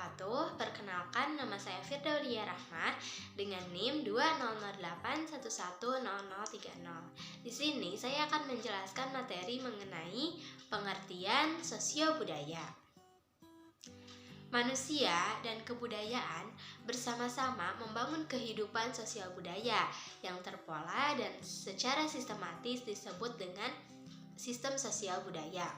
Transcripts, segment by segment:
wabarakatuh. Perkenalkan, nama saya Firdaulia Rahmat dengan NIM 20081110030. Di sini saya akan menjelaskan materi mengenai pengertian sosiobudaya. Manusia dan kebudayaan bersama-sama membangun kehidupan sosial budaya yang terpola dan secara sistematis disebut dengan sistem sosial budaya.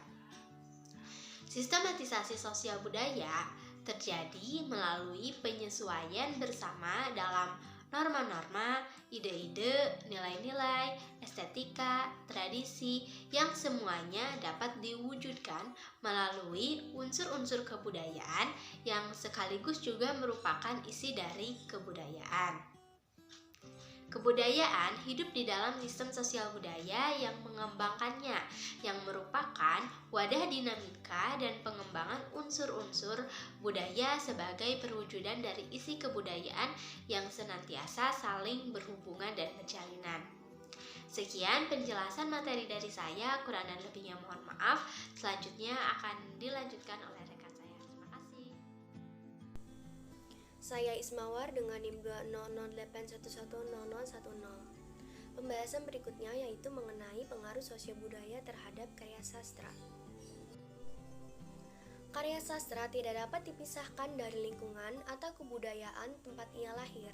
Sistematisasi sosial budaya terjadi melalui penyesuaian bersama dalam norma-norma, ide-ide, nilai-nilai, estetika, tradisi yang semuanya dapat diwujudkan melalui unsur-unsur kebudayaan yang sekaligus juga merupakan isi dari kebudayaan. Kebudayaan hidup di dalam sistem sosial budaya yang mengembangkannya, yang merupakan wadah dinamika dan pengembangan unsur-unsur budaya sebagai perwujudan dari isi kebudayaan yang senantiasa saling berhubungan dan berjalinan. Sekian penjelasan materi dari saya, kurang dan lebihnya mohon maaf. Selanjutnya akan dilanjutkan oleh rekan saya. Terima kasih. Saya Ismawar dengan NIM 20081110010. Pembahasan berikutnya yaitu mengenai pengaruh sosiobudaya terhadap karya sastra. Karya sastra tidak dapat dipisahkan dari lingkungan atau kebudayaan tempat ia lahir,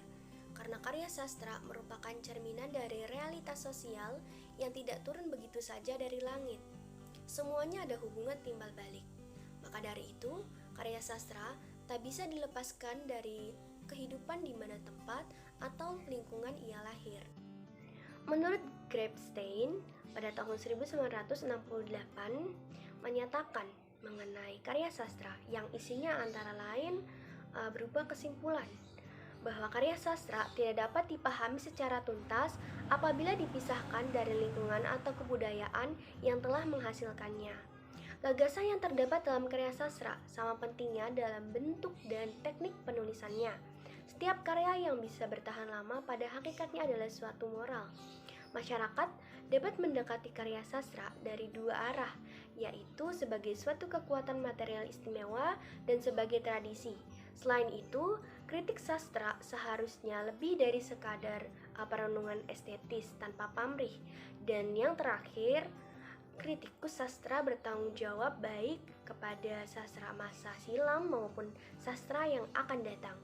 karena karya sastra merupakan cerminan dari realitas sosial yang tidak turun begitu saja dari langit. Semuanya ada hubungan timbal balik. Maka dari itu, karya sastra tak bisa dilepaskan dari kehidupan di mana tempat atau lingkungan ia lahir. Menurut Grabstein, pada tahun 1968 menyatakan mengenai karya sastra yang isinya antara lain berupa kesimpulan bahwa karya sastra tidak dapat dipahami secara tuntas apabila dipisahkan dari lingkungan atau kebudayaan yang telah menghasilkannya. Gagasan yang terdapat dalam karya sastra sama pentingnya dalam bentuk dan teknik penulisannya. Setiap karya yang bisa bertahan lama pada hakikatnya adalah suatu moral. Masyarakat dapat mendekati karya sastra dari dua arah, yaitu sebagai suatu kekuatan material istimewa dan sebagai tradisi. Selain itu, kritik sastra seharusnya lebih dari sekadar perenungan estetis tanpa pamrih. Dan yang terakhir, kritikus sastra bertanggung jawab baik kepada sastra masa silam maupun sastra yang akan datang.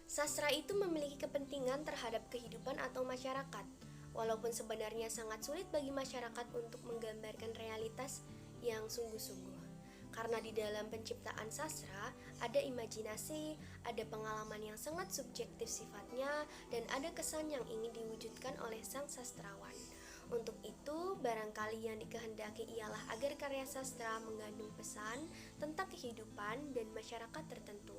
Sastra itu memiliki kepentingan terhadap kehidupan atau masyarakat, walaupun sebenarnya sangat sulit bagi masyarakat untuk menggambarkan realitas yang sungguh-sungguh. Karena di dalam penciptaan sastra ada imajinasi, ada pengalaman yang sangat subjektif sifatnya, dan ada kesan yang ingin diwujudkan oleh sang sastrawan. Untuk itu, barangkali yang dikehendaki ialah agar karya sastra mengandung pesan tentang kehidupan dan masyarakat tertentu.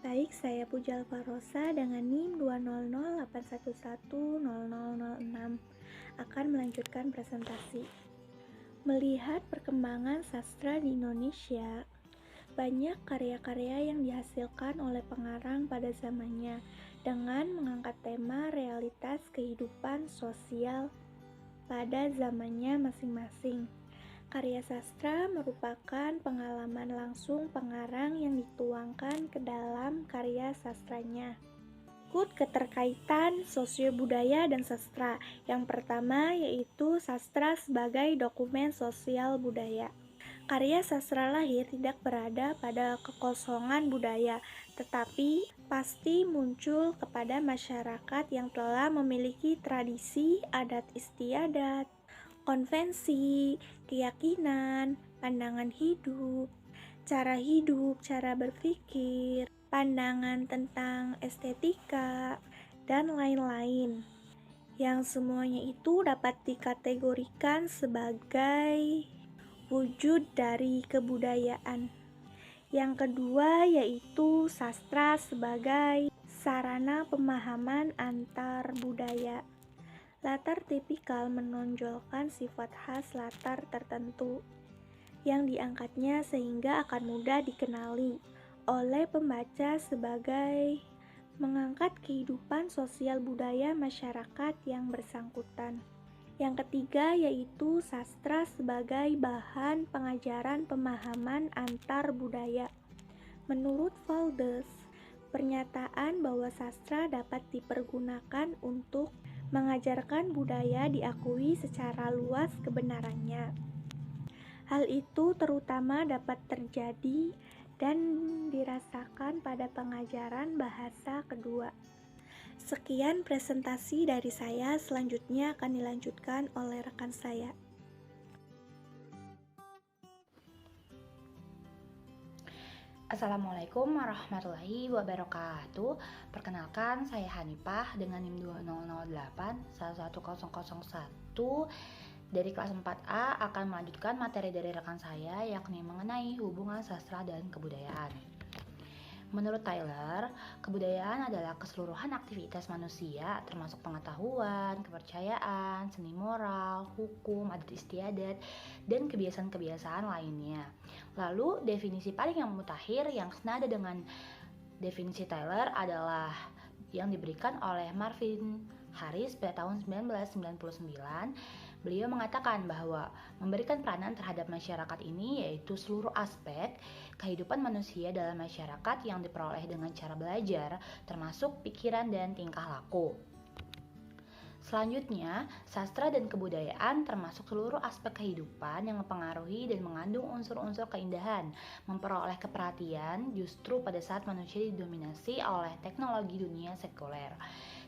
Baik, saya Pujal Farosa dengan NIM 20081110006 akan melanjutkan presentasi. Melihat perkembangan sastra di Indonesia, banyak karya-karya yang dihasilkan oleh pengarang pada zamannya dengan mengangkat tema realitas kehidupan sosial pada zamannya masing-masing. Karya sastra merupakan pengalaman langsung pengarang yang dituangkan ke dalam karya sastranya. Berikut keterkaitan sosiobudaya dan sastra. Yang pertama yaitu sastra sebagai dokumen sosial budaya. Karya sastra lahir tidak berada pada kekosongan budaya, tetapi pasti muncul kepada masyarakat yang telah memiliki tradisi, adat istiadat, konvensi, keyakinan, pandangan hidup, cara berpikir, pandangan tentang estetika, dan lain-lain. Yang semuanya itu dapat dikategorikan sebagai wujud dari kebudayaan. Yang kedua yaitu sastra sebagai sarana pemahaman antar budaya. Latar tipikal menonjolkan sifat khas latar tertentu yang diangkatnya sehingga akan mudah dikenali oleh pembaca sebagai mengangkat kehidupan sosial budaya masyarakat yang bersangkutan. Yang ketiga yaitu sastra sebagai bahan pengajaran pemahaman antar budaya. Menurut Valdes, pernyataan bahwa sastra dapat dipergunakan untuk mengajarkan budaya diakui secara luas kebenarannya. Hal itu terutama dapat terjadi dan dirasakan pada pengajaran bahasa kedua. Sekian presentasi dari saya, selanjutnya akan dilanjutkan oleh rekan saya. Assalamualaikum warahmatullahi wabarakatuh. Perkenalkan, saya Hanifah dengan NIM 2008 11001 dari kelas 4A akan melanjutkan materi dari rekan saya yakni mengenai hubungan sastra dan kebudayaan. Menurut Tyler, kebudayaan adalah keseluruhan aktivitas manusia termasuk pengetahuan, kepercayaan, seni moral, hukum, adat istiadat, dan kebiasaan-kebiasaan lainnya. Lalu, definisi paling yang mutakhir yang senada dengan definisi Tyler adalah yang diberikan oleh Marvin Harris pada tahun 1999. Beliau mengatakan bahwa memberikan peranan terhadap masyarakat ini yaitu seluruh aspek kehidupan manusia dalam masyarakat yang diperoleh dengan cara belajar, termasuk pikiran dan tingkah laku. Selanjutnya, sastra dan kebudayaan termasuk seluruh aspek kehidupan yang mempengaruhi dan mengandung unsur-unsur keindahan, memperoleh keperhatian justru pada saat manusia didominasi oleh teknologi dunia sekuler.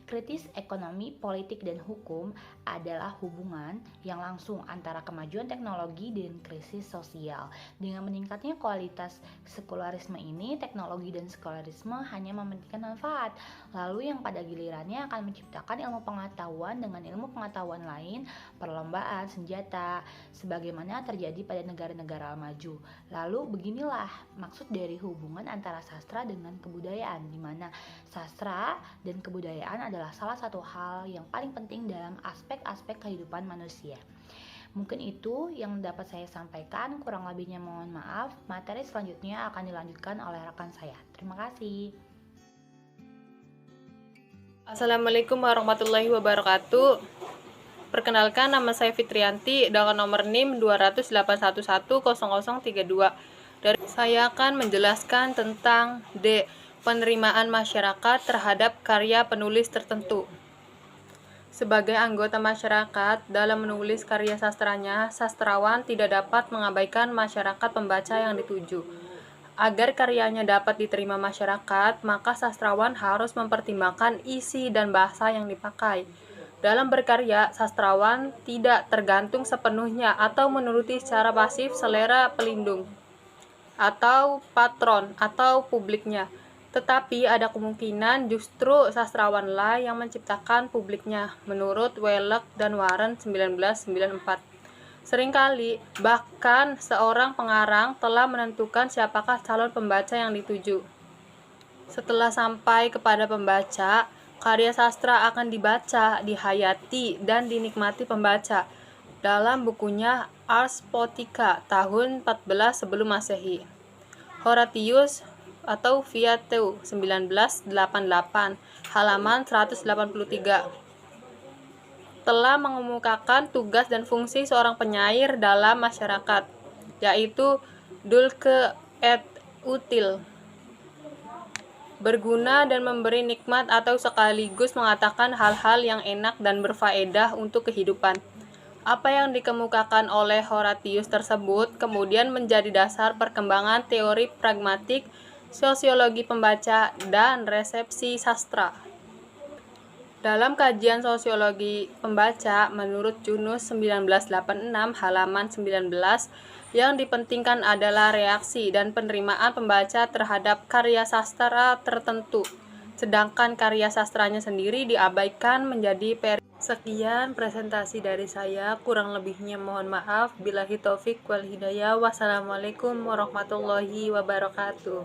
Kritis ekonomi, politik, dan hukum adalah hubungan yang langsung antara kemajuan teknologi dan krisis sosial. Dengan meningkatnya kualitas sekularisme ini, teknologi dan sekularisme hanya mementingkan manfaat, lalu yang pada gilirannya akan menciptakan ilmu pengetahuan dengan ilmu pengetahuan lain, perlombaan senjata, sebagaimana terjadi pada negara-negara maju. Lalu beginilah maksud dari hubungan antara sastra dengan kebudayaan, di mana sastra dan kebudayaan adalah salah satu hal yang paling penting dalam aspek-aspek kehidupan manusia. Mungkin itu yang dapat saya sampaikan, kurang lebihnya mohon maaf. Materi selanjutnya akan dilanjutkan oleh rekan saya. Terima kasih. Assalamualaikum warahmatullahi wabarakatuh. Perkenalkan, nama saya Fitrianti dengan nomor NIM 208110032. Saya akan menjelaskan tentang penerimaan masyarakat terhadap karya penulis tertentu. Sebagai anggota masyarakat, dalam menulis karya sastranya, sastrawan tidak dapat mengabaikan masyarakat pembaca yang dituju. Agar karyanya dapat diterima masyarakat, maka sastrawan harus mempertimbangkan isi dan bahasa yang dipakai. Dalam berkarya, sastrawan tidak tergantung sepenuhnya atau menuruti secara pasif selera pelindung atau patron atau publiknya. Tetapi ada kemungkinan justru sastrawanlah yang menciptakan publiknya, menurut Wellek dan Warren 1994. Seringkali, bahkan seorang pengarang telah menentukan siapakah calon pembaca yang dituju. Setelah sampai kepada pembaca, karya sastra akan dibaca, dihayati, dan dinikmati pembaca. Dalam bukunya Ars Poetica tahun 14 sebelum Masehi, Horatius atau Viateu 1988 halaman 183 telah mengemukakan tugas dan fungsi seorang penyair dalam masyarakat, yaitu dulce et utile, berguna dan memberi nikmat atau sekaligus mengatakan hal-hal yang enak dan berfaedah untuk kehidupan. Apa yang dikemukakan oleh Horatius tersebut kemudian menjadi dasar perkembangan teori pragmatik, sosiologi pembaca, dan resepsi sastra. Dalam kajian sosiologi pembaca, menurut Junus 1986 halaman 19, yang dipentingkan adalah reaksi dan penerimaan pembaca terhadap karya sastra tertentu, sedangkan karya sastranya sendiri diabaikan menjadi Sekian presentasi dari saya, kurang lebihnya mohon maaf. Billahi taufik wal hidayah. Wassalamualaikum warahmatullahi wabarakatuh.